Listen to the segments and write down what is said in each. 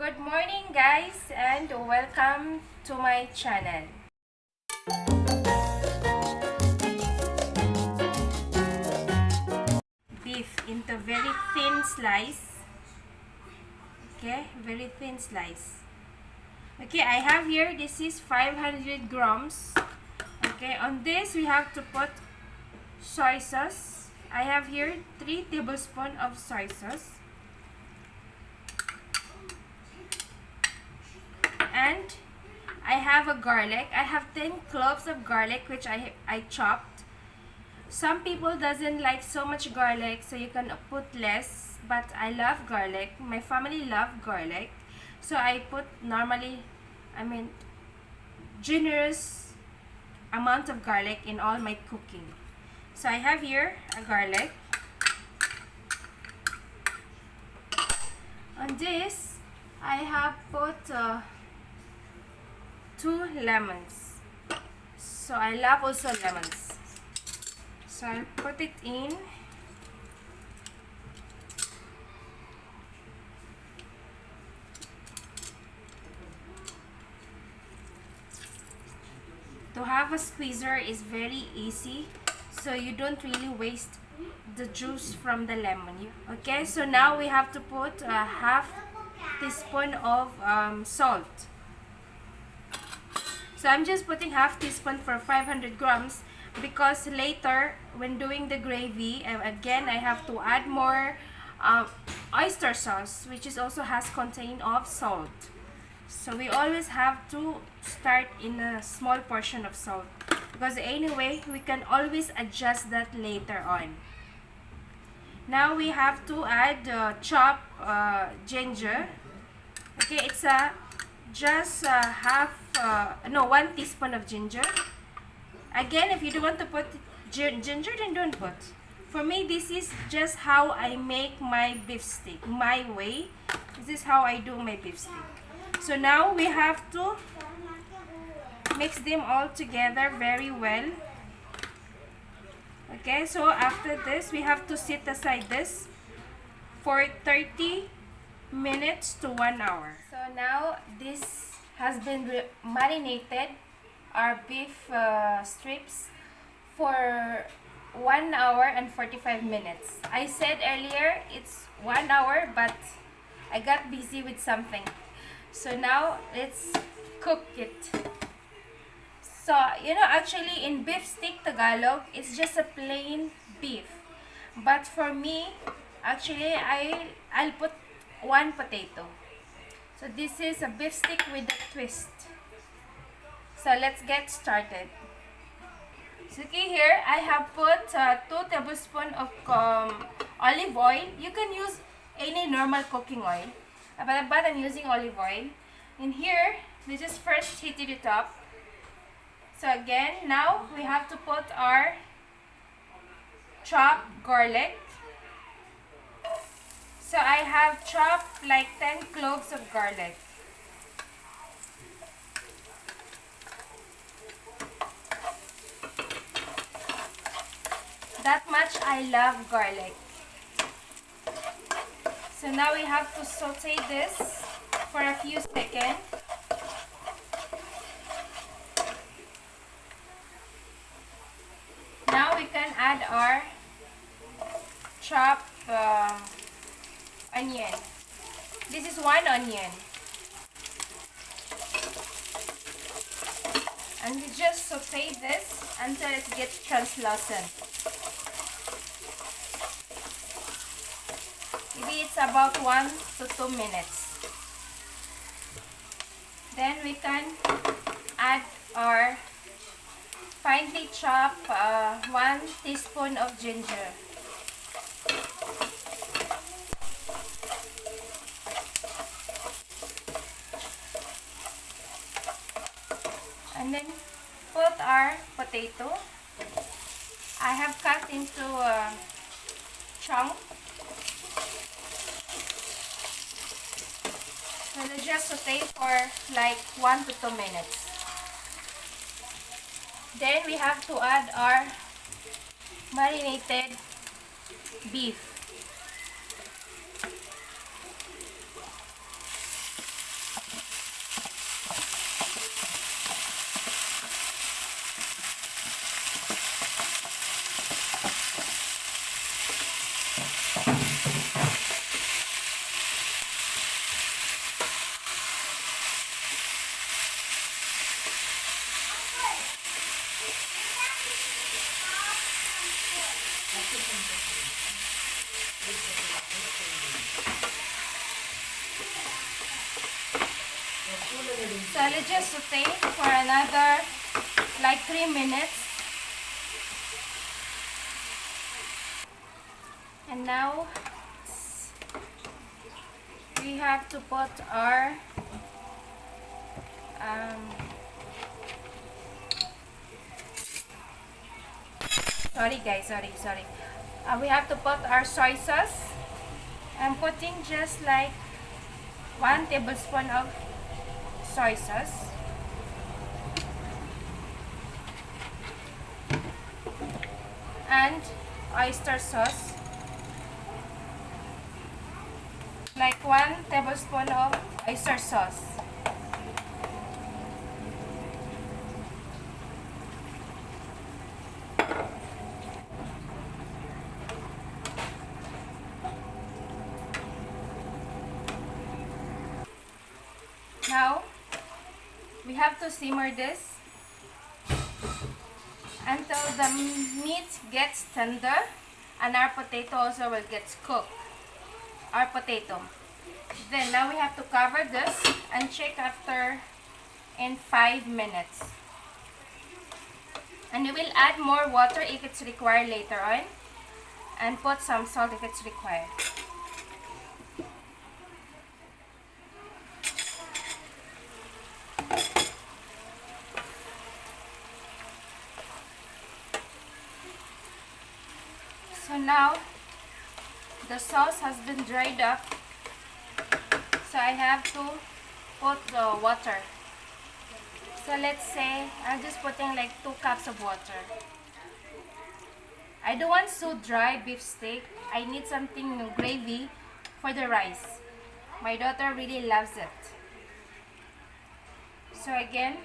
Good morning guys and welcome to my channel. Beef into very thin slice. Okay, very thin slice. Okay, I have here, this is 500 grams. Okay, on this we have to put soy sauce. I have here 3 tablespoons of soy sauce. And I have a garlic. I have 10 cloves of garlic which I chopped. Some people doesn't like so much garlic, so you can put less, but I love garlic. My family love garlic. So I put generous amount of garlic in all my cooking. So I have here a garlic. On this, I have put 2 lemons. So I love also lemons. So I'll put it in. To have a squeezer is very easy, so you don't really waste the juice from the lemon. Okay, so now we have to put a half teaspoon of salt. So I'm just putting half teaspoon for 500 grams because later when doing the gravy, again I have to add more oyster sauce, which is also has contain of salt. So we always have to start in a small portion of salt because anyway we can always adjust that later on. Now we have to add chopped ginger. Okay, it's just 1 teaspoon of ginger. Again, if you don't want to put ginger, then don't put. For me, this is just how I make my beef steak, my way. This is how I do my beef steak. So now we have to mix them all together very well. Okay, so after this, we have to set aside this for 30 minutes to 1 hour. So now this has been marinated, our beef strips, for 1 hour and 45 minutes. I said earlier it's 1 hour, but I got busy with something. So now let's cook it. So, actually in beef steak Tagalog, it's just a plain beef. But for me, actually, I'll put 1 potato. So this is a beef steak with a twist. So let's get started. So okay, here I have put 2 tablespoons of olive oil. You can use any normal cooking oil, but I'm using olive oil. In here, we just first heat it up. So again, now we have to put our chopped garlic. So I have chopped like 10 cloves of garlic. That much I love garlic. So now we have to saute this for a few seconds. Now we can add our chopped onion. This is 1 onion. And we just saute this until it gets translucent. Maybe it's about 1 to 2 minutes. Then we can add our finely chopped 1 teaspoon of ginger. And then put our potato. I have cut into a chunk. So let's just saute for like 1 to 2 minutes. Then we have to add our marinated beef. just saute for another like 3 minutes. And now we have to put our sorry guys, sorry. We have to put our soy sauce. I'm putting just like 1 tablespoon of soy sauce. And oyster sauce. Like 1 tablespoon of oyster sauce. Now, we have to simmer this until the meat gets tender and our potato also will get cooked. Our potato. Then now we have to cover this and check after in 5 minutes. And we will add more water if it's required later on, and put some salt if it's required. So now the sauce has been dried up, so I have to put the water. So let's say I'm just putting like 2 cups of water. I don't want so dry beef steak. I need something gravy for the rice. My daughter really loves it. So again,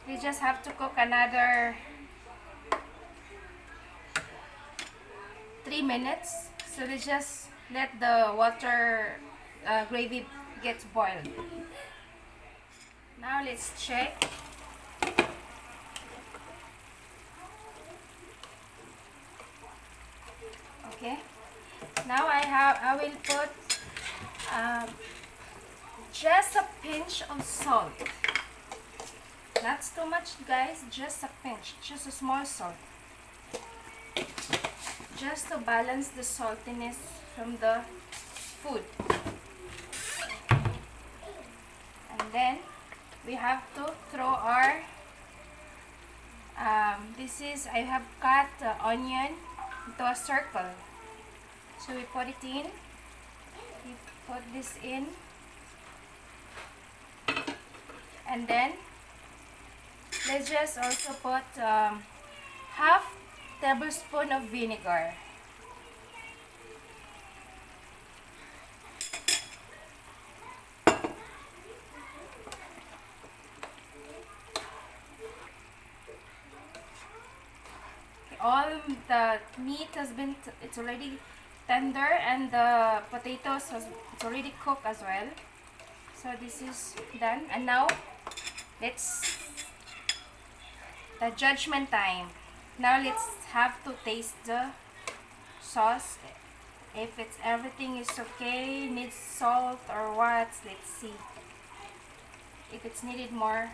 we just have to cook another 3 minutes. So we just let the water gravy get boiled. Now let's check. Okay. Now I will put just a pinch of salt. Not too much, guys. Just a pinch. Just a small salt. Just to balance the saltiness from the food. And then we have to throw our I have cut the onion into a circle. So we put it in. We put this in. And then let's just also put half tablespoon of vinegar. All the meat has been, it's already tender, and the potatoes it's already cooked as well. So this is done, and now let's the judgment time. Now let's have to taste the sauce. If it's everything is okay, needs salt or what, let's see. If it's needed more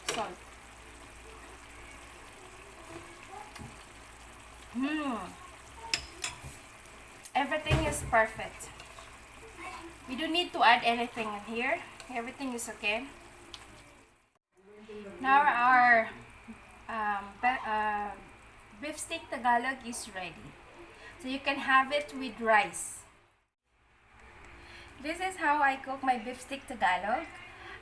salt. Everything is perfect. We don't need to add anything in here. Everything is okay. Now our beef steak Tagalog is ready. So you can have it with rice. This is how I cook my beef steak Tagalog.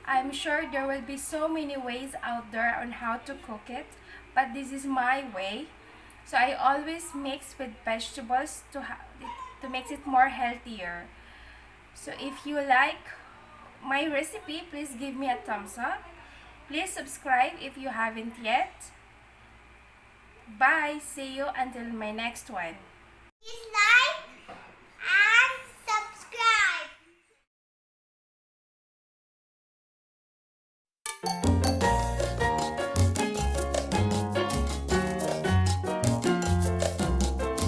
I'm sure there will be so many ways out there on how to cook it, but this is my way. So I always mix with vegetables to make it more healthier. So if you like my recipe, please give me a thumbs up. Please subscribe if you haven't yet. Bye. See you until my next one.